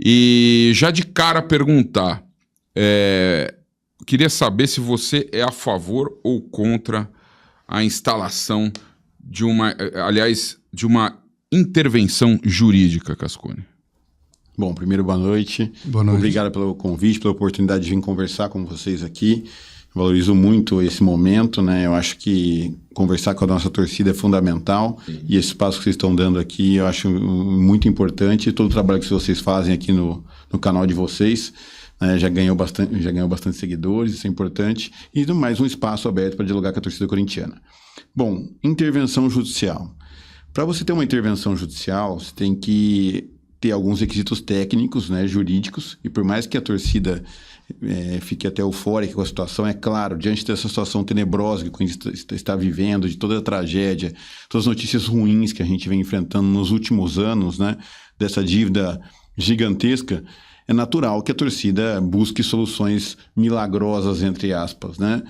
E já de cara perguntar, queria saber se você é a favor ou contra a instalação de uma intervenção jurídica, Cascone. Bom, primeiro, boa noite. Boa noite. Obrigado pelo convite, pela oportunidade de vir conversar com vocês aqui. Valorizo muito esse momento, né? Eu acho que conversar com a nossa torcida é fundamental. Sim. E esse espaço que vocês estão dando aqui, eu acho muito importante. Todo o trabalho que vocês fazem aqui no canal de vocês, né? Já ganhou bastante seguidores, isso é importante. E mais um espaço aberto para dialogar com a torcida corintiana. Bom, intervenção judicial. Para você ter uma intervenção judicial, você tem que ter alguns requisitos técnicos, né, jurídicos, e por mais que a torcida fique até eufórica com a situação, é claro, diante dessa situação tenebrosa que a gente está vivendo, de toda a tragédia, todas as notícias ruins que a gente vem enfrentando nos últimos anos, né, dessa dívida gigantesca, é natural que a torcida busque soluções milagrosas, entre aspas, né?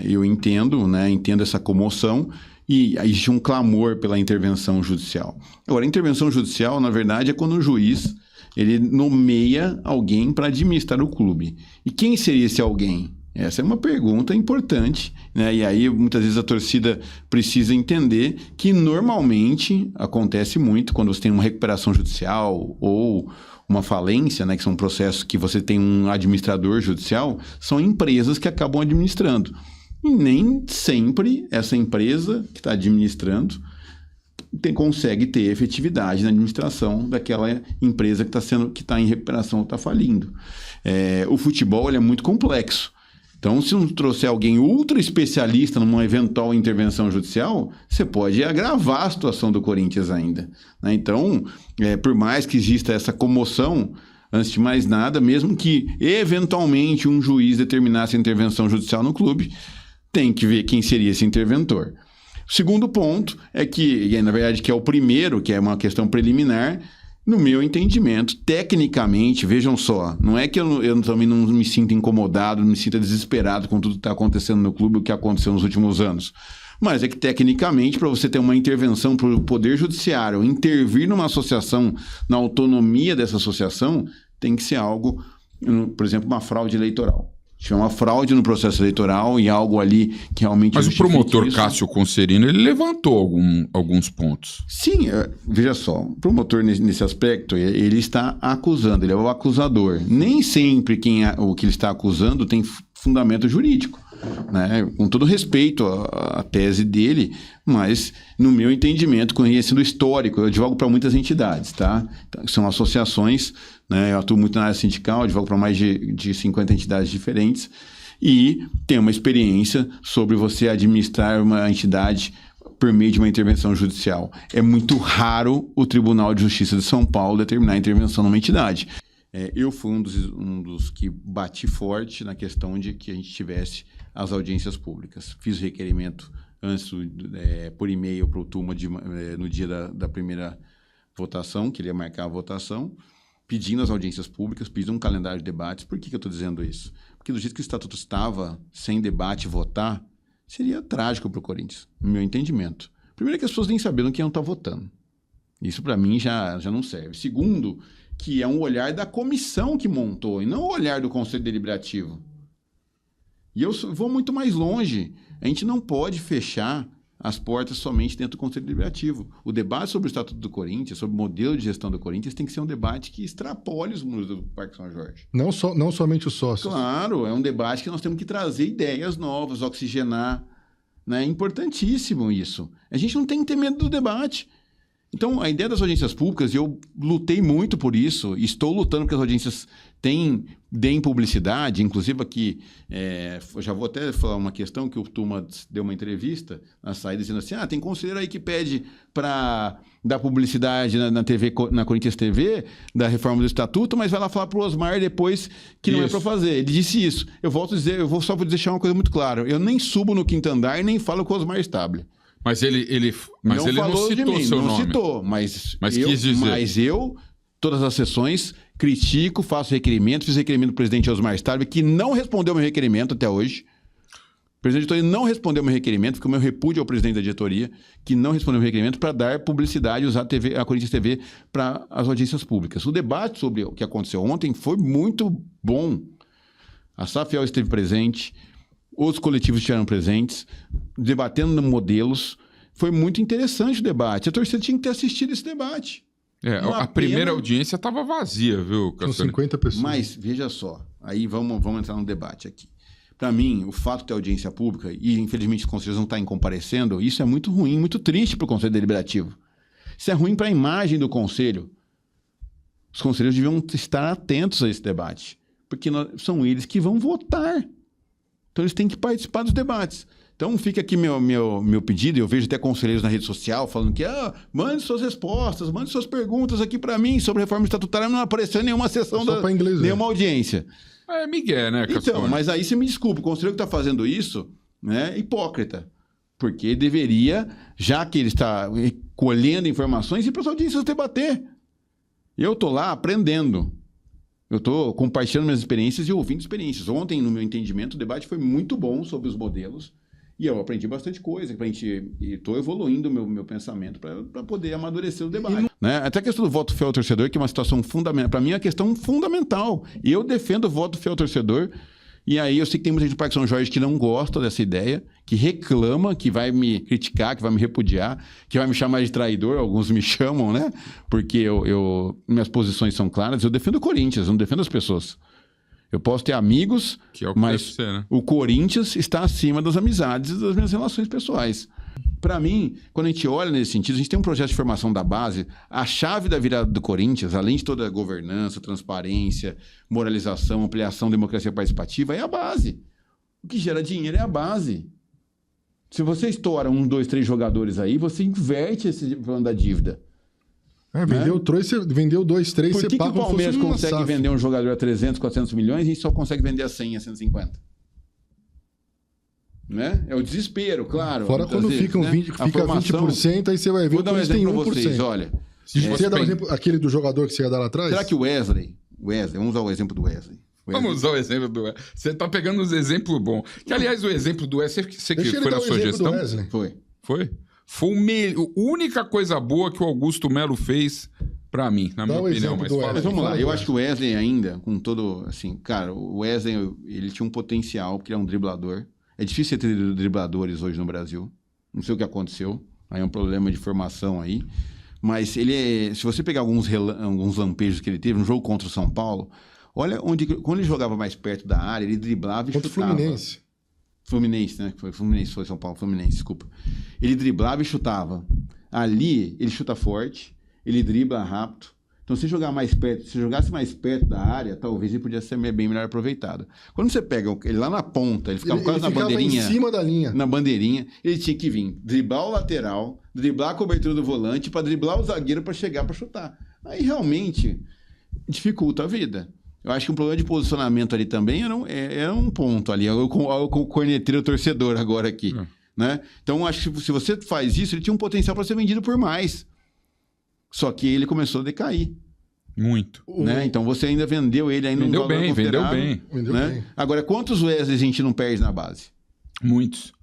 Eu entendo, né, entendo essa comoção, e existe um clamor pela intervenção judicial. Agora, a intervenção judicial, na verdade, é quando o juiz ele nomeia alguém para administrar o clube. E quem seria esse alguém? Essa é uma pergunta importante, né? E aí, muitas vezes, a torcida precisa entender que, normalmente, acontece muito quando você tem uma recuperação judicial ou uma falência, né, que são processos que você tem um administrador judicial, são empresas que acabam administrando. E nem sempre essa empresa que está administrando consegue ter efetividade na administração daquela empresa que está em recuperação ou está falindo. O futebol ele é muito complexo. Então, se não trouxer alguém ultra especialista numa eventual intervenção judicial, você pode agravar a situação do Corinthians ainda, né? Então, por mais que exista essa comoção, antes de mais nada, mesmo que eventualmente um juiz determinasse a intervenção judicial no clube, tem que ver quem seria esse interventor. O segundo ponto é que, na verdade, que é o primeiro, que é uma questão preliminar, no meu entendimento, tecnicamente, vejam só, não é que eu também não me sinta incomodado, não me sinta desesperado com tudo que está acontecendo no clube, o que aconteceu nos últimos anos. Mas é que, tecnicamente, para você ter uma intervenção para o Poder Judiciário, intervir numa associação, na autonomia dessa associação, tem que ser algo, por exemplo, uma fraude eleitoral. Se tiver uma fraude no processo eleitoral e algo ali que realmente... Mas o promotor Cássio Concerino, ele levantou alguns pontos. Sim, veja só, o promotor nesse aspecto, ele está acusando, ele é o acusador. Nem sempre o que ele está acusando tem fundamento jurídico, né? Com todo respeito à tese dele, mas no meu entendimento, conhecendo o histórico, eu advogo para muitas entidades, tá? São associações, né? Eu atuo muito na área sindical, advogo para mais de 50 entidades diferentes e tenho uma experiência sobre você administrar uma entidade por meio de uma intervenção judicial. É muito raro o Tribunal de Justiça de São Paulo determinar a intervenção numa entidade. Eu fui um dos que bati forte na questão de que a gente tivesse as audiências públicas. Fiz o requerimento antes por e-mail para o Tuma no dia da primeira votação, queria marcar a votação, pedindo as audiências públicas, pedindo um calendário de debates. Por que eu estou dizendo isso? Porque do jeito que o Estatuto estava, sem debate votar, seria trágico para o Corinthians, no meu entendimento. Primeiro que as pessoas nem sabiam quem está votando. Isso para mim já não serve. Segundo, que é um olhar da comissão que montou, e não o olhar do Conselho Deliberativo. E eu vou muito mais longe. A gente não pode fechar as portas somente dentro do Conselho Deliberativo. O debate sobre o Estatuto do Corinthians, sobre o modelo de gestão do Corinthians, tem que ser um debate que extrapole os muros do Parque São Jorge. Não somente os sócios. Claro, é um debate que nós temos que trazer ideias novas, oxigenar. Né? É importantíssimo isso. A gente não tem que ter medo do debate. Então, a ideia das audiências públicas, e eu lutei muito por isso, e estou lutando porque as audiências deem publicidade, inclusive aqui, eu já vou até falar uma questão que o Tuma deu uma entrevista na saída, dizendo assim, tem conselheiro aí que pede para dar publicidade na TV, na Corinthians TV, da reforma do Estatuto, mas vai lá falar para o Osmar depois que não é para fazer. Ele disse isso. Eu volto a dizer, só vou deixar uma coisa muito clara, eu nem subo no quinto andar e nem falo com o Osmar Stable. Mas ele não citou seu nome. Não citou, mas quis dizer. Mas eu, todas as sessões, critico, faço requerimento, fiz requerimento do presidente Osmar Stable, que não respondeu meu requerimento até hoje. O presidente da diretoria não respondeu ao meu requerimento, porque o meu repúdio ao presidente da diretoria, que não respondeu ao meu requerimento para dar publicidade e usar a Corinthians TV para as audiências públicas. O debate sobre o que aconteceu ontem foi muito bom. A Safiel esteve presente, outros coletivos estiveram presentes, debatendo modelos. Foi muito interessante o debate. A torcida tinha que ter assistido esse debate. A primeira audiência estava vazia, viu, São 50 pessoas. Mas, veja só, aí vamos entrar no debate aqui. Para mim, o fato de ter audiência pública, e infelizmente os conselheiros não estarem comparecendo, isso é muito ruim, muito triste para o Conselho Deliberativo. Isso é ruim para a imagem do Conselho. Os conselheiros deviam estar atentos a esse debate, porque são eles que vão votar. Então eles têm que participar dos debates. Então fica aqui meu pedido, eu vejo até conselheiros na rede social falando que mande suas respostas, mande suas perguntas aqui para mim sobre reforma estatutária, não apareceu em nenhuma sessão, nenhuma audiência. É Miguel, né, Castor? Então, mas aí você me desculpa, o conselheiro que está fazendo isso, né, é hipócrita. Porque deveria, já que ele está colhendo informações, ir para as audiências debater. Eu estou lá aprendendo. Eu estou compartilhando minhas experiências e ouvindo experiências. Ontem, no meu entendimento, o debate foi muito bom sobre os modelos. E eu aprendi bastante coisa. E estou evoluindo o meu pensamento para poder amadurecer o debate. Né? Até a questão do voto fiel ao torcedor, que é uma situação fundamental. Para mim, é uma questão fundamental. E eu defendo o voto fiel ao torcedor. E aí eu sei que tem muita gente do Parque São Jorge que não gosta dessa ideia, que reclama, que vai me criticar, que vai me repudiar, que vai me chamar de traidor. Alguns me chamam, né? Porque minhas posições são claras. Eu defendo o Corinthians, eu não defendo as pessoas. Eu posso ter amigos, que é o que mas deve ser, né? O Corinthians está acima das amizades e das minhas relações pessoais. Para mim, quando a gente olha nesse sentido, a gente tem um projeto de formação da base. A chave da virada do Corinthians, além de toda a governança, transparência, moralização, ampliação, democracia participativa, é a base. O que gera dinheiro é a base. Se você estoura 1, 2, 3 jogadores aí, você inverte esse plano da dívida. Vendeu 2, 3, Por você que paga o Palmeiras como se fosse uma consegue SAF? vender um jogador a 300, 400 milhões e só consegue vender a 100, a 150? Né? É o desespero, claro. Fora quando vezes, fica, né? 20%, aí você vai ver Vou dar um exemplo para vocês, 1%. olha. Você ia dar um exemplo, aquele do jogador que você ia dar lá atrás? Será que o Wesley, vamos usar o exemplo do Wesley. Vamos usar o exemplo do Wesley. Você tá pegando uns exemplos bons. Que, aliás, o exemplo do Wesley, você que foi na sua gestão... Foi? Foi a única coisa boa que o Augusto Melo fez pra mim, na minha opinião. Mas vamos lá, eu acho que o Wesley ainda, com todo, assim, cara, o Wesley, ele tinha um potencial, porque ele é um driblador. É difícil ter dribladores hoje no Brasil. Não sei o que aconteceu. Aí é um problema de formação aí. Mas se você pegar alguns lampejos que ele teve no jogo contra o São Paulo, olha quando ele jogava mais perto da área, ele driblava e chutava. Contra o Fluminense, né? Foi São Paulo, Fluminense, desculpa. Ele driblava e chutava. Ali, ele chuta forte, ele dribla rápido. Então, se jogasse mais perto da área, talvez ele podia ser bem melhor aproveitado. Quando você pega ele lá na ponta, ele ficava quase na bandeirinha. Em cima da linha. Na bandeirinha, ele tinha que vir driblar o lateral, driblar a cobertura do volante, para driblar o zagueiro para chegar para chutar. Aí, realmente, dificulta a vida. Eu acho que um problema de posicionamento ali também era um ponto ali. Eu corneteiro torcedor agora aqui. Né? Então, acho que se você faz isso, ele tinha um potencial para ser vendido por mais. Só que ele começou a decair. Muito. Né? Então, você ainda vendeu ele ainda vendeu bem. Né? Agora, quantos Wesley a gente não perde na base? Muitos.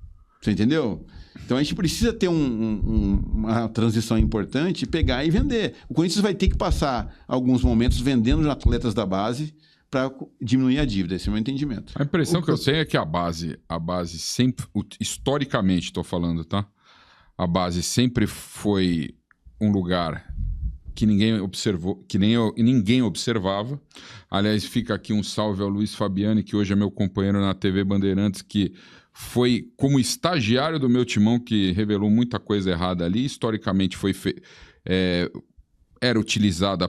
Você entendeu? Então, a gente precisa ter uma transição importante e pegar e vender. O Corinthians vai ter que passar alguns momentos vendendo os atletas da base para diminuir a dívida. Esse é o meu entendimento. A impressão que eu tenho é que a base sempre, historicamente estou falando, tá? A base sempre foi um lugar que ninguém observou, que ninguém observava. Aliás, fica aqui um salve ao Luiz Fabiani, que hoje é meu companheiro na TV Bandeirantes, que foi como estagiário do meu timão que revelou muita coisa errada ali. Historicamente era utilizada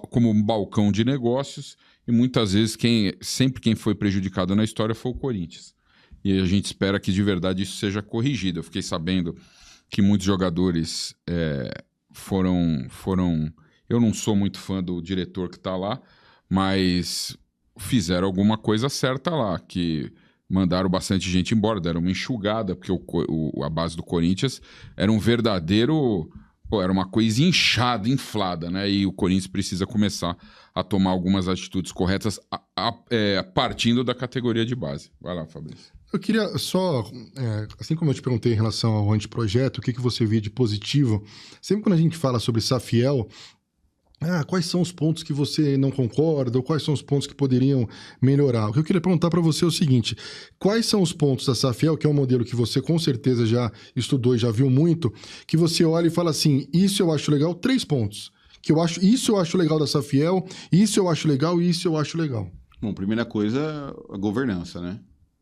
como um balcão de negócios e muitas vezes sempre quem foi prejudicado na história foi o Corinthians. E a gente espera que de verdade isso seja corrigido. Eu fiquei sabendo que muitos jogadores foram... Eu não sou muito fã do diretor que está lá, mas fizeram alguma coisa certa lá, que mandaram bastante gente embora, deram uma enxugada, porque a base do Corinthians era um verdadeiro... era uma coisa inchada, inflada, né? E o Corinthians precisa começar a tomar algumas atitudes corretas partindo da categoria de base. Vai lá, Fabrício. Eu queria só, assim como eu te perguntei em relação ao anteprojeto, o que você via de positivo, sempre quando a gente fala sobre Safiel, quais são os pontos que você não concorda, ou quais são os pontos que poderiam melhorar? O que eu queria perguntar para você é o seguinte, quais são os pontos da Safiel, que é um modelo que você com certeza já estudou e já viu muito, que você olha e fala assim, isso eu acho legal, 3 pontos, isso eu acho legal da Safiel, isso eu acho legal e isso eu acho legal. Bom, primeira coisa, a governança, né?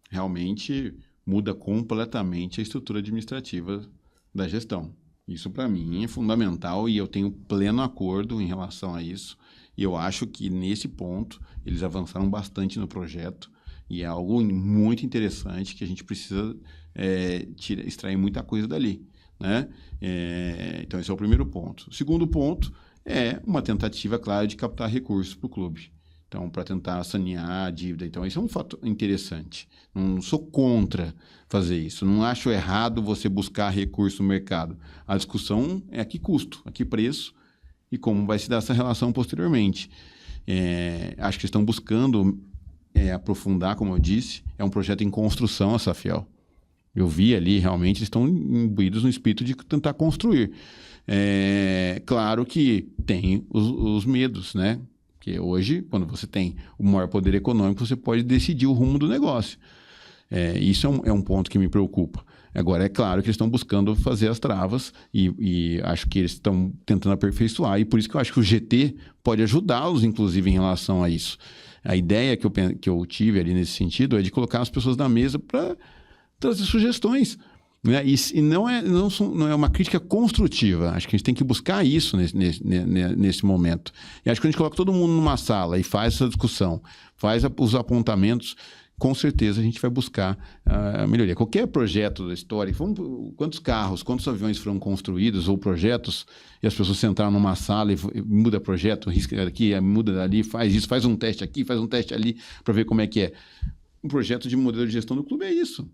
Realmente muda completamente a estrutura administrativa da gestão. Isso, para mim, é fundamental e eu tenho pleno acordo em relação a isso. E eu acho que, nesse ponto, eles avançaram bastante no projeto e é algo muito interessante que a gente precisa extrair muita coisa dali, né? Então, esse é o primeiro ponto. O segundo ponto é uma tentativa, claro, de captar recursos para o clube. Então, para tentar sanear a dívida. Então, isso é um fato interessante. Não sou contra fazer isso. Não acho errado você buscar recurso no mercado. A discussão é a que custo, a que preço e como vai se dar essa relação posteriormente. Acho que estão buscando aprofundar, como eu disse. É um projeto em construção, a Safiel. Eu vi ali, realmente, eles estão imbuídos no espírito de tentar construir. Claro que tem os medos, né? Porque hoje, quando você tem o maior poder econômico, você pode decidir o rumo do negócio. Isso é um ponto que me preocupa. Agora, é claro que eles estão buscando fazer as travas e acho que eles estão tentando aperfeiçoar. E por isso que eu acho que o GT pode ajudá-los, inclusive, em relação a isso. A ideia que eu tive ali nesse sentido é de colocar as pessoas na mesa para trazer sugestões. Né? E não é uma crítica construtiva. Acho que a gente tem que buscar isso nesse momento. E acho que a gente coloca todo mundo numa sala e faz essa discussão, faz os apontamentos, com certeza a gente vai buscar a melhoria. Qualquer projeto da história, quantos carros, quantos aviões foram construídos ou projetos, e as pessoas sentaram numa sala e muda projeto, risca aqui, muda dali, faz isso, faz um teste aqui, faz um teste ali, para ver como é que é. Um projeto de modelo de gestão do clube é isso.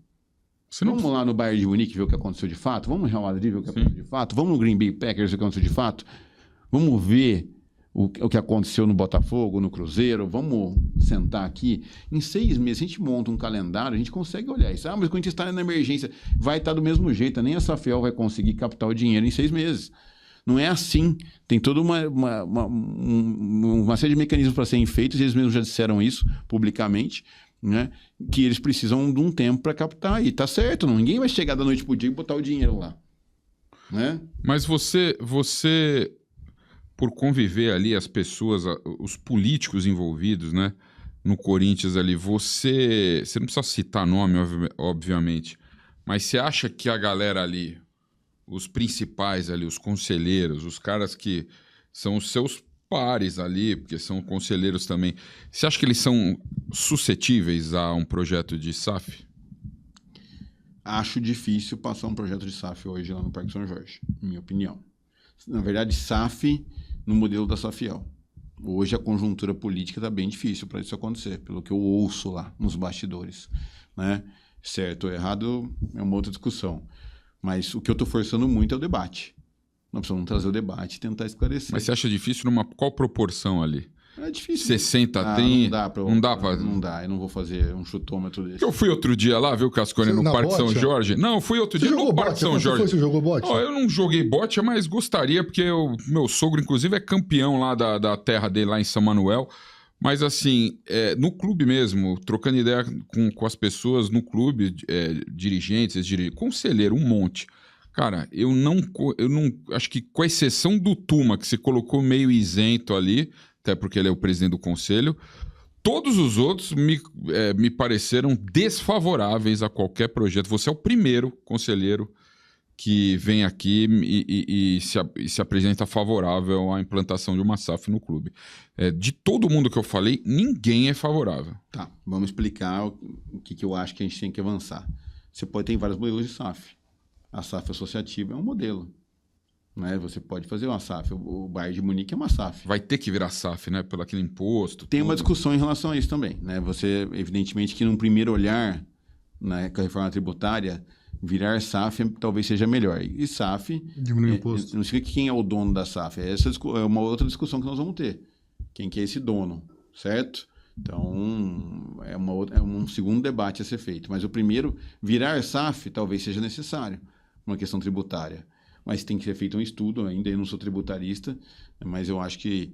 Vamos lá no Bayern de Munique ver o que aconteceu de fato? Vamos no Real Madrid ver o que aconteceu de fato? Vamos no Green Bay Packers ver o que aconteceu de fato? Vamos ver o que aconteceu no Botafogo, no Cruzeiro? Vamos sentar aqui? Em 6 meses, a gente monta um calendário, a gente consegue olhar isso. Mas quando a gente está na emergência, vai estar do mesmo jeito. Nem a Safiel vai conseguir captar o dinheiro em 6 meses. Não é assim. Tem toda uma série de mecanismos para serem feitos, e eles mesmos já disseram isso publicamente, né? Que eles precisam de um tempo para captar, e tá certo, ninguém vai chegar da noite pro dia e botar o dinheiro lá, né? Mas você por conviver ali as pessoas, os políticos envolvidos, né, no Corinthians ali, você não precisa citar nome, obviamente, mas você acha que a galera ali, os principais ali, os conselheiros, os caras que são os seus pares ali, porque são conselheiros também, você acha que eles são suscetíveis a um projeto de SAF? Acho difícil passar um projeto de SAF hoje lá no Parque São Jorge, minha opinião. Na verdade, SAF no modelo da Safiel. Hoje a conjuntura política está bem difícil para isso acontecer, pelo que eu ouço lá nos bastidores, né? Certo ou errado é uma outra discussão. Mas o que eu estou forçando muito é o debate. Nós precisamos trazer o debate e tentar esclarecer. Mas você acha difícil qual proporção ali? É difícil. 60, 30? Não dá, eu não vou fazer um chutômetro desse. Eu fui outro dia lá, viu, Cascone, no Parque São Jorge. Não, fui outro dia no Parque São Jorge. Você jogou bote? Eu não joguei bote, mas gostaria, porque meu sogro, inclusive, é campeão lá da terra dele, lá em São Manuel. Mas, assim, no clube mesmo, trocando ideia com as pessoas no clube, dirigentes, conselheiro, um monte. Cara, eu não acho que, com exceção do Tuma, que se colocou meio isento ali, até porque ele é o presidente do conselho, todos os outros me pareceram desfavoráveis a qualquer projeto. Você é o primeiro conselheiro que vem aqui e se apresenta favorável à implantação de uma SAF no clube. De todo mundo que eu falei, ninguém é favorável. Tá, vamos explicar o que eu acho que a gente tem que avançar. Você pode ter vários modelos de SAF. A SAF associativa é um modelo, né? Você pode fazer uma SAF. O Bayern de Munique é uma SAF. Vai ter que virar SAF, né? Pelo aquele imposto. Tem uma discussão em relação a isso também, né? Você, evidentemente, que num primeiro olhar, né, com a reforma tributária, virar SAF talvez seja melhor. E SAF... Diminuir o imposto. Não significa quem é o dono da SAF. Essa é uma outra discussão que nós vamos ter. Quem que é esse dono, certo? Então, é um segundo debate a ser feito. Mas o primeiro, virar SAF talvez seja necessário, uma questão tributária. Mas tem que ser feito um estudo ainda. Eu não sou tributarista, mas eu acho que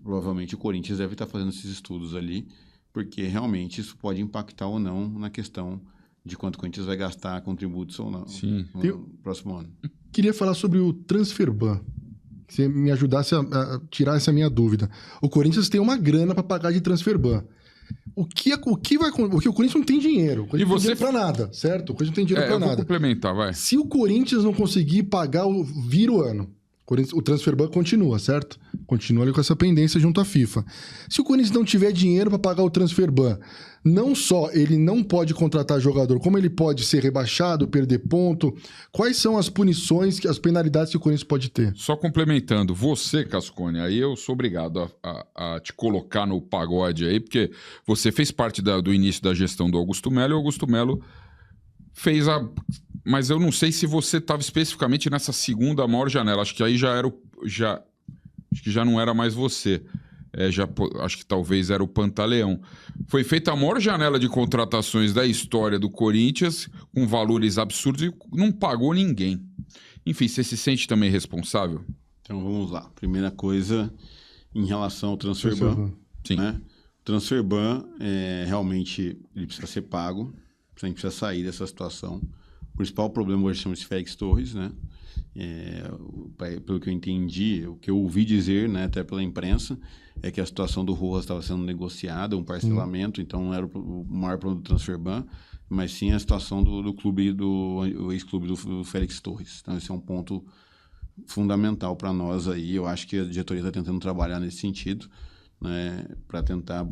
provavelmente o Corinthians deve estar fazendo esses estudos ali, porque realmente isso pode impactar ou não na questão de quanto o Corinthians vai gastar com tributos ou não no próximo ano. Queria falar sobre o Transferban. Que você me ajudasse a tirar essa minha dúvida. O Corinthians tem uma grana para pagar de Transferban. O que o Corinthians não tem dinheiro. O Corinthians não tem dinheiro para nada, certo? O Corinthians não tem dinheiro para nada. Vou complementar, vai. Se o Corinthians não conseguir pagar, vira o ano. O Transferban continua, certo? Continua ali com essa pendência junto à FIFA. Se o Corinthians não tiver dinheiro para pagar o Transferban, não só ele não pode contratar jogador, como ele pode ser rebaixado, perder ponto. Quais são as punições, as penalidades que o Corinthians pode ter? Só complementando, você, Cascone, aí eu sou obrigado a te colocar no pagode aí, porque você fez parte do início da gestão do Augusto Melo, e o Augusto Melo fez Mas eu não sei se você estava especificamente nessa segunda maior janela. Acho que aí acho que já não era mais você. Acho que talvez era o Pantaleão. Foi feita a maior janela de contratações da história do Corinthians, com valores absurdos, e não pagou ninguém. Enfim, você se sente também responsável? Então vamos lá. Primeira coisa, em relação ao Transferban. Sim. Né? O Transferban, realmente, ele precisa ser pago. A gente precisa sair dessa situação. O principal problema hoje chama-se Félix Torres, né? Pelo que eu entendi, o que eu ouvi dizer, né, até pela imprensa, é que a situação do Rojas estava sendo negociada, um parcelamento, então não era o maior problema do Transferban, mas sim a situação do clube, o ex-clube do Félix Torres. Então esse é um ponto fundamental para nós aí. Eu acho que a diretoria está tentando trabalhar nesse sentido, né, para tentar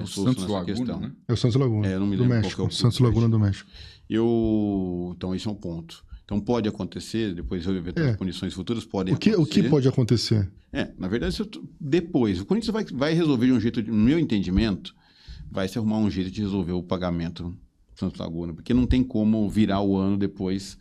solucionar essa questão. Né? É o Santos Laguna, não me do lembro México. qual que é o Santos Laguna do México. Então, esse é um ponto. Então, pode acontecer, depois de eventuais punições futuras, podem acontecer. O que pode acontecer? Na verdade, depois. O Corinthians vai resolver de um jeito, no meu entendimento, vai se arrumar um jeito de resolver o pagamento do Santos Laguna, porque não tem como virar o ano depois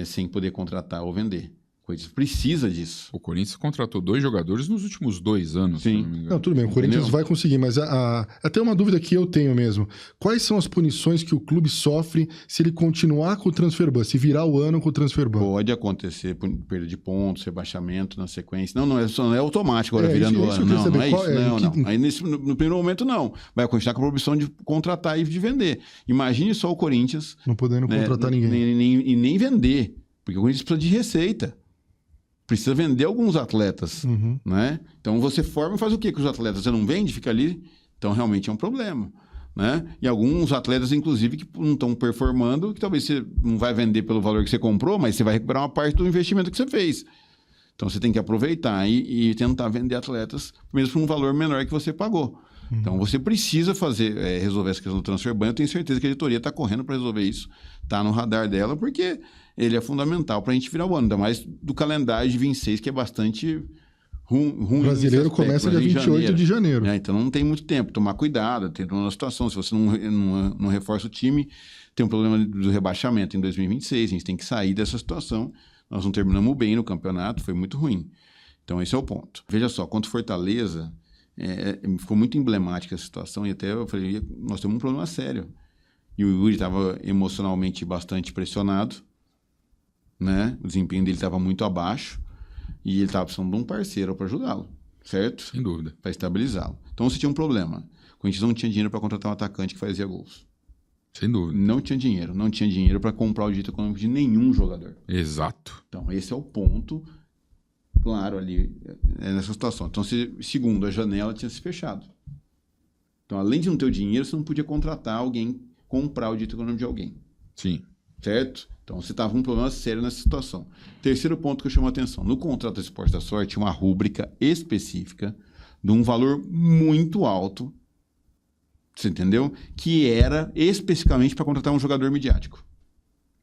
sem poder contratar ou vender. O Corinthians precisa disso. O Corinthians contratou 2 jogadores nos últimos 2 anos. Sim. Não, tudo bem, o Corinthians vai conseguir, mas até uma dúvida que eu tenho mesmo. Quais são as punições que o clube sofre se ele continuar com o Transferban, se virar o ano com o Transferban? Pode acontecer perda de pontos, rebaixamento na sequência. Não é automático agora virando o ano. Não é isso. Aí no primeiro momento não. Vai continuar com a proibição de contratar e de vender. Imagine só o Corinthians... Não podendo contratar ninguém. E nem vender, porque o Corinthians precisa de receita. Precisa vender alguns atletas, né? Então você forma e faz o quê com os atletas? Você não vende, fica ali? Então realmente é um problema, né? E alguns atletas, inclusive, que não estão performando, que talvez você não vai vender pelo valor que você comprou, mas você vai recuperar uma parte do investimento que você fez. Então você tem que aproveitar e tentar vender atletas, mesmo por um valor menor que você pagou. Então você precisa resolver essa questão do Transferban. Eu tenho certeza que a editoria está correndo para resolver isso. Está no radar dela, porque ele é fundamental para a gente virar o ano. Ainda mais do calendário de 26, que é bastante ruim. O brasileiro começa dia 28 de janeiro. Então não tem muito tempo. Tomar cuidado, tem uma situação. Se você não reforça o time, tem um problema do rebaixamento em 2026. A gente tem que sair dessa situação. Nós não terminamos bem no campeonato, foi muito ruim. Então esse é o ponto. Veja só, quanto Fortaleza... ficou muito emblemática a situação, e até eu falei, nós temos um problema sério. E o Yuri estava emocionalmente bastante pressionado, né? O desempenho dele estava muito abaixo, e ele estava precisando de um parceiro para ajudá-lo, certo? Sem dúvida. Para estabilizá-lo. Então você tinha um problema. O Corinthians não tinha dinheiro para contratar um atacante que fazia gols. Sem dúvida. Não tinha dinheiro para comprar o direito econômico de nenhum jogador. Exato. Então esse é o ponto... Claro, ali, nessa situação. Então, segundo, a janela tinha se fechado. Então, além de não ter o dinheiro, você não podia contratar alguém, comprar o direito econômico de alguém. Sim. Certo? Então, você estava com um problema sério nessa situação. Terceiro ponto que eu chamo a atenção. No contrato do Esporte da Sorte, tinha uma rúbrica específica de um valor muito alto, você entendeu? Que era especificamente para contratar um jogador midiático.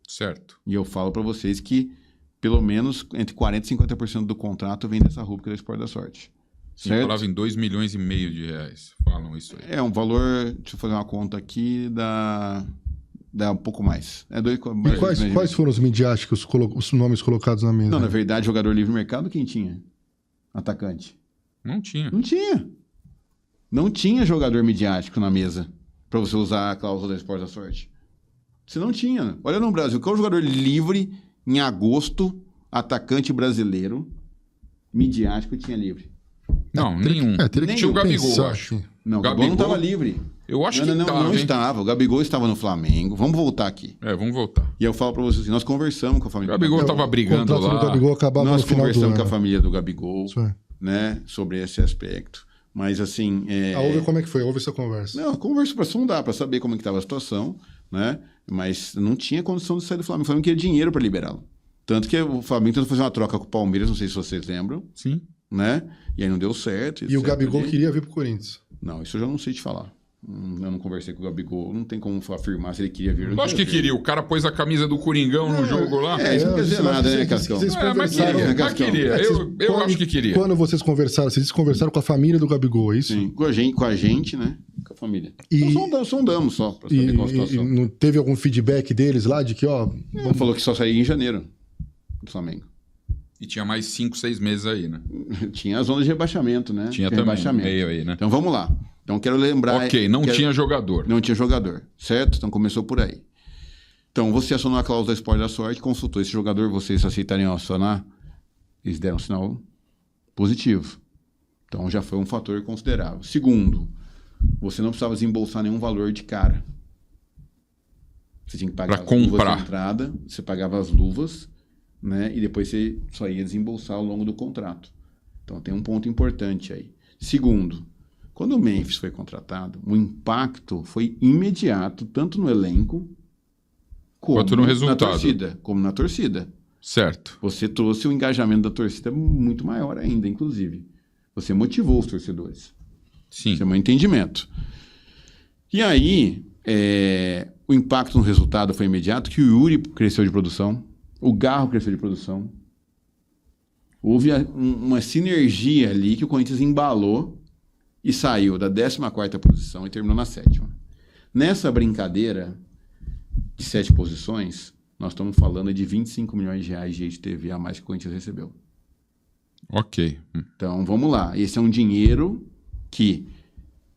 Certo. E eu falo para vocês que pelo menos entre 40% e 50% do contrato vem dessa rúbrica do Esporte da Sorte. Sim, falava em 2,5 milhões de reais. Falam isso aí. É um valor, deixa eu fazer uma conta aqui, dá um pouco mais. Quais foram os midiáticos, os nomes colocados na mesa? Não, na verdade, jogador livre mercado, quem tinha? Atacante. Não tinha. Não tinha. Não tinha jogador midiático na mesa para você usar a cláusula da Esporte da Sorte. Você não tinha. Olha no Brasil, qual é o jogador livre em agosto, atacante brasileiro, midiático tinha livre? Não, nenhum. Teria que Tinha o Gabigol, pensar, acho. assim. Não, o Gabigol não estava livre. Eu acho que não hein? estava. O Gabigol estava no Flamengo. Vamos voltar aqui. Vamos voltar. E eu falo para vocês assim, nós conversamos com a O família Gabigol do tava brigando O contrato lá. do Gabigol acabava Nós no final do conversamos com a ano. família do Gabigol, Isso é. né, sobre esse aspecto. Mas assim... Houve como é que foi? Houve essa conversa? Não, conversa para sondar, para saber como é que estava a situação, né? Mas não tinha condição de sair do Flamengo. O Flamengo queria dinheiro para liberá-lo. Tanto que o Flamengo tentou fazer uma troca com o Palmeiras, não sei se vocês lembram, Sim. né? E aí não deu certo. E o etc. Gabigol queria vir pro Corinthians. Não, isso eu já não sei te falar. Eu não conversei com o Gabigol, não tem como afirmar se ele queria vir ou não. Lógico que queria. O cara pôs a camisa do Coringão no jogo lá. Isso não quer dizer nada, né, Cascão? Mas queria. Eu acho que queria. Quando vocês conversaram com a família do Gabigol, é isso? Sim, com a gente, né? Com a família. E- Então sondamos só, pra saber qual a E situação. não teve algum feedback deles lá de que, ó... Ele falou que só saía em janeiro do Flamengo. E tinha mais 5, 6 meses aí, né? Tinha a zona de rebaixamento, né? Tinha De também, rebaixamento. meio aí, né? Então vamos lá. Então quero lembrar... Ok, não tinha jogador. Não tinha jogador, certo? Então começou por aí. Então você acionou a cláusula da Esporte da Sorte, consultou esse jogador, vocês aceitariam acionar? Eles deram um sinal positivo. Então já foi um fator considerável. Segundo, você não precisava desembolsar nenhum valor de cara. Você tinha que pagar Pra as luvas comprar. de entrada, você pagava as luvas, né? E depois você só ia desembolsar ao longo do contrato. Então tem um ponto importante aí. Segundo, quando o Memphis foi contratado, o impacto foi imediato, tanto no elenco Quanto no resultado. como na torcida. Certo. Você trouxe o engajamento da torcida muito maior ainda, inclusive. Você motivou os torcedores. Sim. Isso é meu entendimento. E aí, o impacto no resultado foi imediato, que o Yuri cresceu de produção, o Garro cresceu de produção. Houve uma sinergia ali que o Corinthians embalou e saiu da 14ª posição e terminou na 7ª. Nessa brincadeira de 7 posições, nós estamos falando de 25 milhões de reais de rede TV a mais que o Corinthians recebeu. Ok. Então, vamos lá. Esse é um dinheiro que,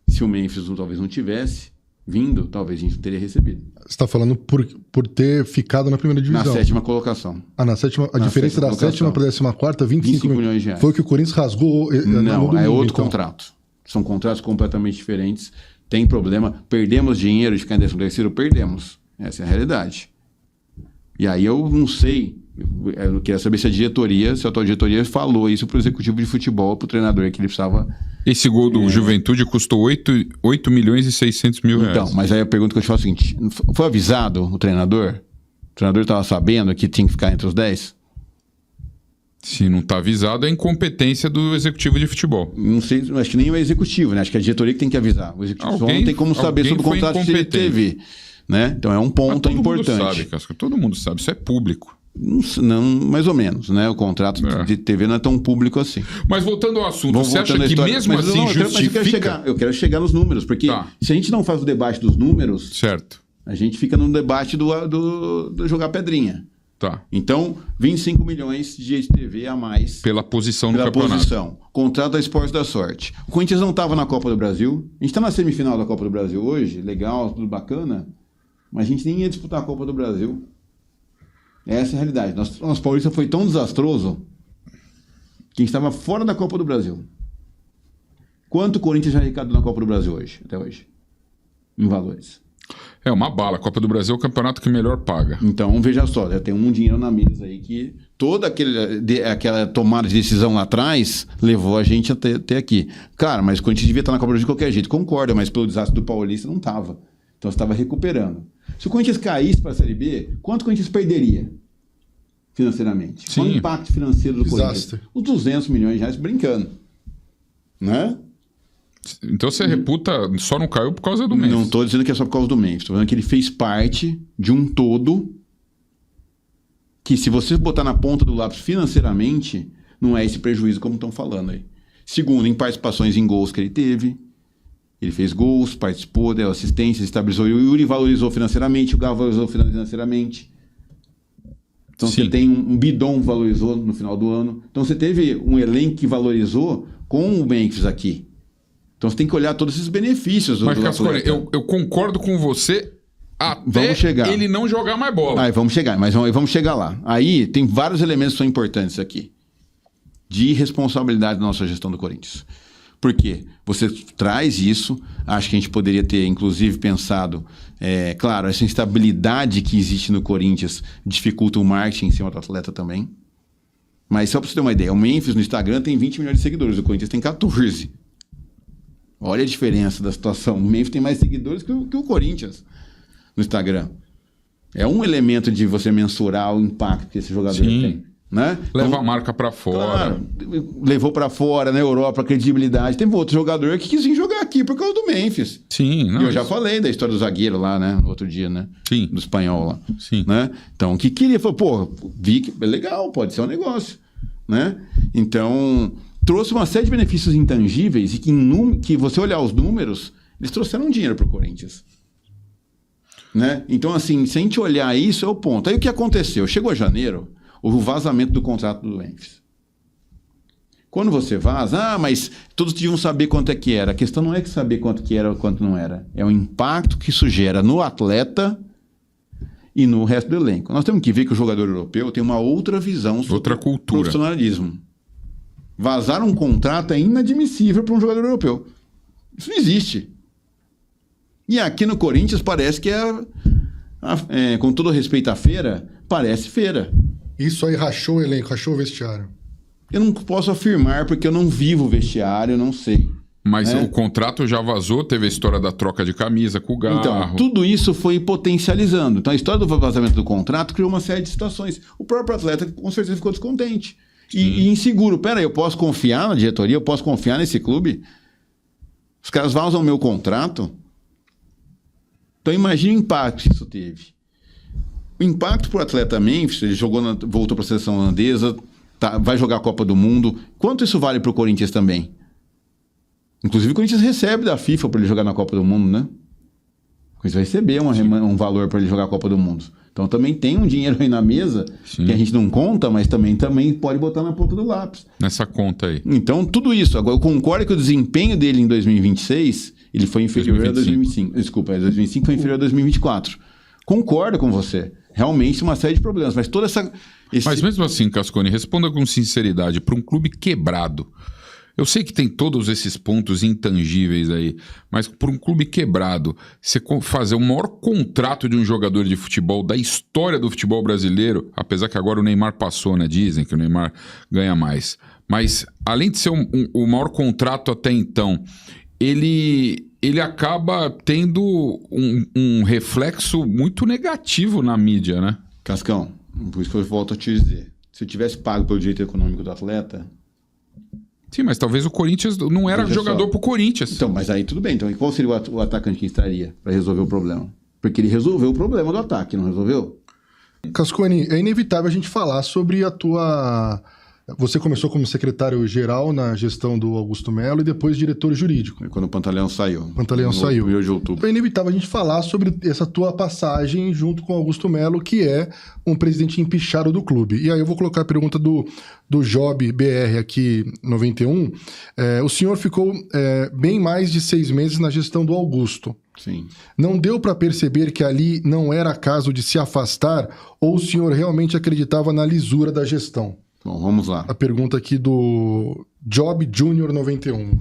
se o Memphis talvez não tivesse vindo, talvez a gente não teria recebido. Você está falando por ter ficado na primeira divisão. Na 7ª colocação. Na sétima, a Na diferença da 7ª para a 14ª, 25 milhões de reais. Foi o que o Corinthians rasgou no Não, domingo, é outro então. contrato. São contratos completamente diferentes. Tem problema. Perdemos dinheiro de ficar em 13º? Perdemos. Essa é a realidade. E aí eu não sei, eu queria saber se a atual diretoria falou isso para o executivo de futebol, para o treinador, que ele precisava... Esse gol do Juventude custou 8 milhões e 600 mil reais. Então, mas aí a pergunta que eu te faço é a seguinte, foi avisado o treinador? O treinador estava sabendo que tinha que ficar entre os 10? Se não está avisado, é incompetência do executivo de futebol. Não sei, acho que nem o executivo, né? Acho que é a diretoria que tem que avisar. O executivo só não tem como saber sobre o foi contrato de TV. Né? Então é um ponto Mas todo importante. mundo sabe, Casca, todo mundo sabe, isso é público. Não, mais ou menos, né? O contrato de TV não é tão público assim. Mas voltando ao assunto, Vamos você acha voltando à que história. mesmo Mas assim não, justifica? eu quero chegar nos números, porque se a gente não faz o debate dos números, Certo. a gente fica no debate do jogar pedrinha. Tá. Então, 25 milhões de TV a mais Pela posição no pela campeonato. posição. Contrato da Esporte da Sorte. O Corinthians não estava na Copa do Brasil. A gente está na semifinal da Copa do Brasil hoje, legal, tudo bacana, mas a gente nem ia disputar a Copa do Brasil. Essa é a realidade. Nosso Paulista foi tão desastroso que a gente estava fora da Copa do Brasil. Quanto o Corinthians já arrecadou na Copa do Brasil hoje, até hoje? Em valores. É uma bala. A Copa do Brasil é o campeonato que melhor paga. Então, veja só, já tem um dinheiro na mesa aí que toda aquela tomada de decisão lá atrás levou a gente até aqui. Cara, mas o Corinthians devia estar na Copa do Brasil de qualquer jeito. Concordo, mas pelo desastre do Paulista não estava. Então, você estava recuperando. Se o Corinthians caísse para a Série B, quanto o Corinthians perderia financeiramente? Sim. Qual o impacto financeiro do Desastre. Corinthians? Os 200 milhões de reais brincando. Né? Então você reputa, só não caiu por causa do Memphis. Não estou dizendo que é só por causa do Memphis. Estou dizendo que ele fez parte de um todo que, se você botar na ponta do lápis financeiramente, não é esse prejuízo como estão falando aí. Segundo, em participações em gols que ele teve. Ele fez gols, participou, deu assistência, estabilizou. O Yuri valorizou financeiramente, o Galo valorizou financeiramente. Então Sim. você tem um Bidon valorizou no final do ano. Então você teve um elenco que valorizou com o Memphis aqui. Então você tem que olhar todos esses benefícios do Mas, Cascone, atleta. eu concordo com você até Vamos chegar. ele não jogar mais bola. Aí vamos chegar, mas vamos chegar lá. Aí tem vários elementos que são importantes aqui. De responsabilidade da nossa gestão do Corinthians. Por quê? Você traz isso, acho que a gente poderia ter, inclusive, pensado, claro, essa instabilidade que existe no Corinthians dificulta o marketing em cima do atleta também. Mas só para você ter uma ideia, o Memphis no Instagram tem 20 milhões de seguidores, o Corinthians tem 14. Olha a diferença da situação. O Memphis tem mais seguidores que o Corinthians no Instagram. É um elemento de você mensurar o impacto que esse jogador tem. Né? Leva então, a marca para fora. Claro, levou para fora, na Europa, a credibilidade. Teve outro jogador que quis vir jogar aqui por causa do Memphis. Sim. Não, e eu já falei da história do zagueiro lá, né? No outro dia, né? Sim. Do espanhol lá. Sim. Né? Então, o que queria, falou, pô, vi que é legal, pode ser um negócio. Né? Então, trouxe uma série de benefícios intangíveis e que você olhar os números, eles trouxeram dinheiro para o Corinthians. Né? Então, assim, se a gente olhar isso, é o ponto. Aí o que aconteceu? Chegou janeiro, houve o vazamento do contrato do Memphis. Quando você vaza, mas todos deviam saber quanto é que era. A questão não é que saber quanto que era ou quanto não era. É o impacto que isso gera no atleta e no resto do elenco. Nós temos que ver que o jogador europeu tem uma outra visão sobre outra cultura. Profissionalismo. Vazar um contrato é inadmissível para um jogador europeu. Isso não existe. E aqui no Corinthians parece que com todo respeito à feira, parece feira. Isso aí rachou o elenco, rachou o vestiário. Eu não posso afirmar porque eu não vivo o vestiário, eu não sei. Mas o contrato já vazou, teve a história da troca de camisa com o Garro. Então, tudo isso foi potencializando. Então, a história do vazamento do contrato criou uma série de situações. O próprio atleta, com certeza, ficou descontente. E inseguro. Peraí, eu posso confiar na diretoria? Eu posso confiar nesse clube? Os caras vazam o meu contrato? Então, imagine o impacto que isso teve. O impacto para o atleta Memphis, ele voltou para a seleção holandesa, vai jogar a Copa do Mundo. Quanto isso vale para o Corinthians também? Inclusive, o Corinthians recebe da FIFA para ele jogar na Copa do Mundo, né? O Corinthians vai receber um valor para ele jogar a Copa do Mundo. Então, também tem um dinheiro aí na mesa, que a gente não conta, mas também pode botar na ponta do lápis. Nessa conta aí. Então, tudo isso. Agora, eu concordo que o desempenho dele em 2026, ele foi inferior a 2025. Desculpa, 2025 foi inferior a 2024. Concordo com você. Realmente uma série de problemas, mas toda essa... Mas mesmo assim, Cascone, responda com sinceridade, para um clube quebrado, eu sei que tem todos esses pontos intangíveis aí, mas para um clube quebrado, você fazer o maior contrato de um jogador de futebol da história do futebol brasileiro, apesar que agora o Neymar passou, né? Dizem que o Neymar ganha mais. Mas, além de ser o maior contrato até então, ele acaba tendo um reflexo muito negativo na mídia, né? Cascão, por isso que eu volto a te dizer. Se eu tivesse pago pelo direito econômico do atleta... Sim, mas talvez o Corinthians não era jogador pro Corinthians. Então, mas aí tudo bem. Então, qual seria o atacante que estaria para resolver o problema? Porque ele resolveu o problema do ataque, não resolveu? Cascone, é inevitável a gente falar sobre a tua... Você começou como secretário-geral na gestão do Augusto Melo e depois diretor jurídico. Quando o Pantaleão saiu. Pantaleão saiu. No 1º de outubro. Então é inevitável a gente falar sobre essa tua passagem junto com o Augusto Melo, que é um presidente empichado do clube. E aí eu vou colocar a pergunta do Job BR aqui, 91. O senhor ficou bem mais de 6 meses na gestão do Augusto. Sim. Não deu para perceber que ali não era caso de se afastar ou o senhor realmente acreditava na lisura da gestão? Bom, vamos lá. A pergunta aqui do Job Júnior 91.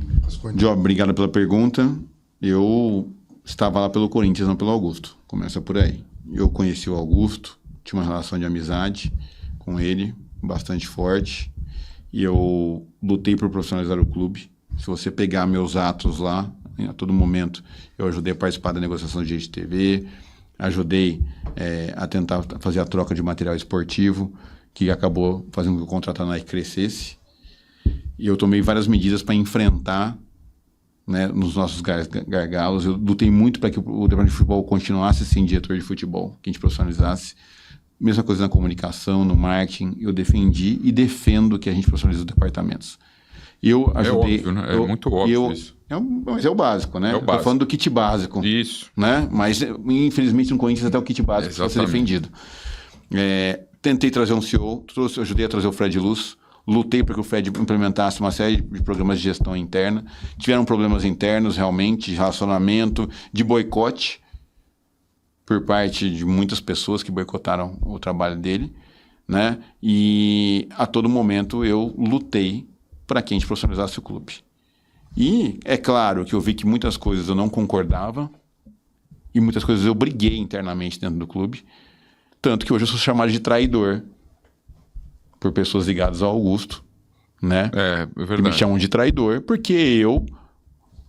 Job, obrigado pela pergunta. Eu estava lá pelo Corinthians, não pelo Augusto. Começa por aí. Eu conheci o Augusto, tinha uma relação de amizade com ele, bastante forte. E eu lutei por profissionalizar o clube. Se você pegar meus atos lá, a todo momento, eu ajudei a participar da negociação de direito de TV, ajudei a tentar fazer a troca de material esportivo, que acabou fazendo com que o contrato da Nike crescesse. E eu tomei várias medidas para enfrentar, né, nos nossos gargalos. Eu lutei muito para que o departamento de futebol continuasse sem diretor de futebol, que a gente profissionalizasse. Mesma coisa na comunicação, no marketing. Eu defendi e defendo que a gente profissionalize os departamentos. Eu ajudei, óbvio, né? É muito óbvio isso. Mas é o básico, né? Estou falando do kit básico. Isso. Né? Mas, infelizmente, no Corinthians até o kit básico precisa ser defendido. Tentei trazer um CEO, ajudei a trazer o Fred Luz. lutei para que o Fed implementasse uma série de programas de gestão interna. Tiveram problemas internos, realmente, de relacionamento, de boicote, por parte de muitas pessoas que boicotaram o trabalho dele, né? E a todo momento eu lutei para que a gente profissionalizasse o clube. E é claro que eu vi que muitas coisas eu não concordava e muitas coisas eu briguei internamente dentro do clube, tanto que hoje eu sou chamado de traidor por pessoas ligadas ao Augusto, né? É Que me verdade. chamam de traidor porque eu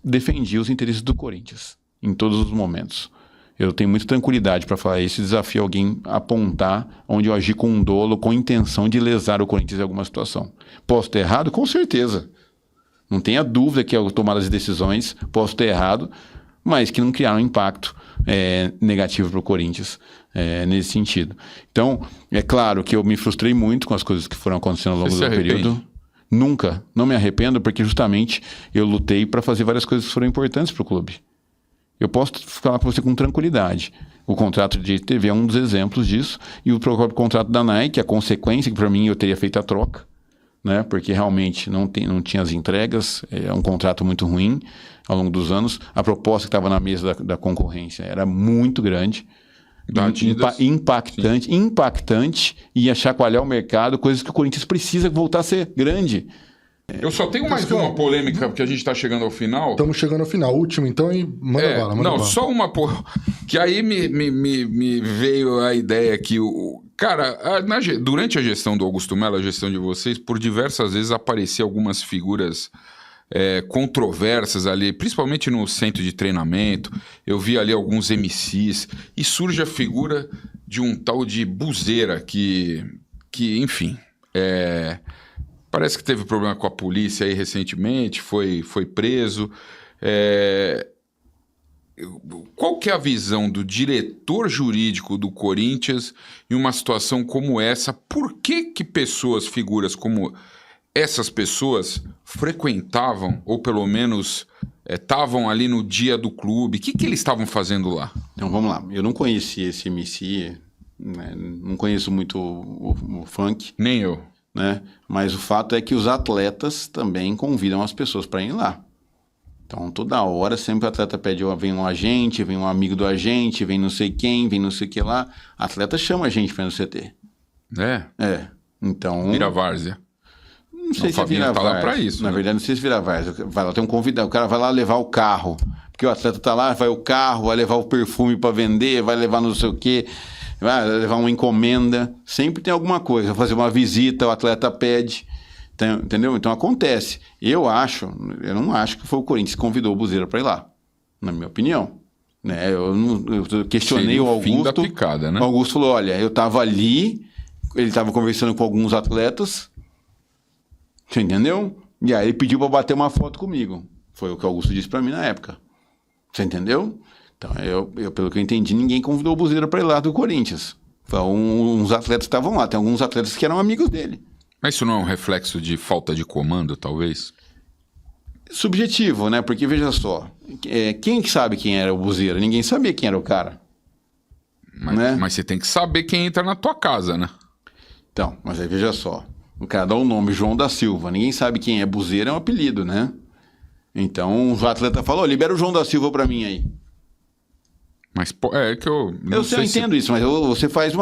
defendi os interesses do Corinthians em todos os momentos. Eu tenho muita tranquilidade para falar isso. Desafio alguém a apontar onde eu agi com um dolo, com intenção de lesar o Corinthians em alguma situação. Posso ter errado? Com certeza. Não tenha dúvida que eu tomar as decisões, posso ter errado, mas que não criaram impacto negativo para o Corinthians nesse sentido. Então, é claro que eu me frustrei muito com as coisas que foram acontecendo ao longo Você do se arrepende? período. Nunca. Não me arrependo, porque justamente eu lutei para fazer várias coisas que foram importantes para o clube. Eu posso falar para você com tranquilidade. O contrato de TV é um dos exemplos disso. E o próprio contrato da Nike, a consequência que para mim eu teria feito a troca, né? Porque realmente não tinha as entregas. É um contrato muito ruim ao longo dos anos. A proposta que estava na mesa da concorrência era muito grande. Da Adidas. Impactante, e ia chacoalhar o mercado, coisas que o Corinthians precisa voltar a ser grande. Eu só tenho mais Cascão, uma polêmica, porque a gente está chegando ao final. Estamos chegando ao final. Último, então, e manda bala, manda não, bala. só uma que aí me veio a ideia que cara, durante a gestão do Augusto Melo, a gestão de vocês, por diversas vezes apareciam algumas figuras controversas ali, principalmente no centro de treinamento. Eu vi ali alguns MCs e surge a figura de um tal de Buzeira que enfim, parece que teve problema com a polícia aí recentemente, foi preso. Qual que é a visão do diretor jurídico do Corinthians em uma situação como essa? Por que pessoas, figuras como essas pessoas frequentavam, ou pelo menos estavam ali no dia do clube? O que eles estavam fazendo lá? Então vamos lá. Eu não conheci esse MC, né? Não conheço muito o funk, Nem eu. né? Mas o fato é que os atletas também convidam as pessoas para ir lá. Então, toda hora, sempre o atleta pede, vem um agente, vem um amigo do agente, vem não sei quem, vem não sei o que lá. Atleta chama a gente para ir no CT. Então... Vira várzea. Não sei O se é Fabinho vira tá lá várzea. pra isso, Na né? verdade, não sei se vira várzea. Vai lá, tem um convidado, o cara vai lá levar o carro. Porque o atleta tá lá, vai o carro, vai levar o perfume para vender, vai levar não sei o quê, vai levar uma encomenda. Sempre tem alguma coisa. Vai fazer uma visita, o atleta pede. Entendeu? Então acontece. Eu não acho que foi o Corinthians que convidou o Buzeira para ir lá, na minha opinião. Né? Eu questionei Seria o o fim da Augusto. picada, né? O Augusto falou: olha, eu estava ali, ele estava conversando com alguns atletas, você entendeu? E aí ele pediu para bater uma foto comigo. Foi o que o Augusto disse para mim na época. Você entendeu? Então, pelo que eu entendi, ninguém convidou o Buzeira para ir lá do Corinthians. Uns atletas estavam lá, tem alguns atletas que eram amigos dele. Mas isso não é um reflexo de falta de comando, talvez? Subjetivo, né? Porque, veja só, quem que sabe quem era o Buzeira? Ninguém sabia quem era o cara. Mas você tem que saber quem entra na tua casa, né? Então, mas aí veja só, o cara dá o nome João da Silva, ninguém sabe quem é Buzeira, é um apelido, né? Então, o atleta falou: libera o João da Silva pra mim aí. Mas é que eu não Eu sei entendo isso, mas você faz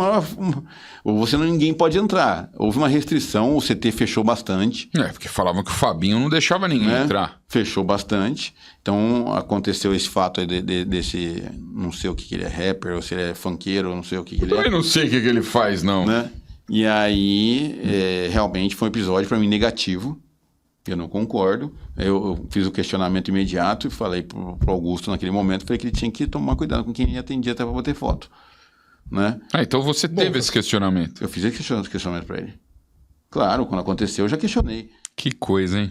ninguém pode entrar. Houve uma restrição, o CT fechou bastante. porque falavam que o Fabinho não deixava ninguém Né? entrar. Fechou bastante. Então, aconteceu esse fato aí desse... Não sei o que ele é, rapper, ou se ele é funkeiro, não sei o que ele é. Eu não sei o que ele faz, não. Né? E aí, realmente foi um episódio para mim negativo. Eu não concordo. Eu fiz o questionamento imediato e falei pro Augusto naquele momento, falei que ele tinha que tomar cuidado com quem atendia até para bater foto. Né? Então você teve esse questionamento. Eu fiz esse questionamento para ele. Claro, quando aconteceu eu já questionei. Que coisa, hein?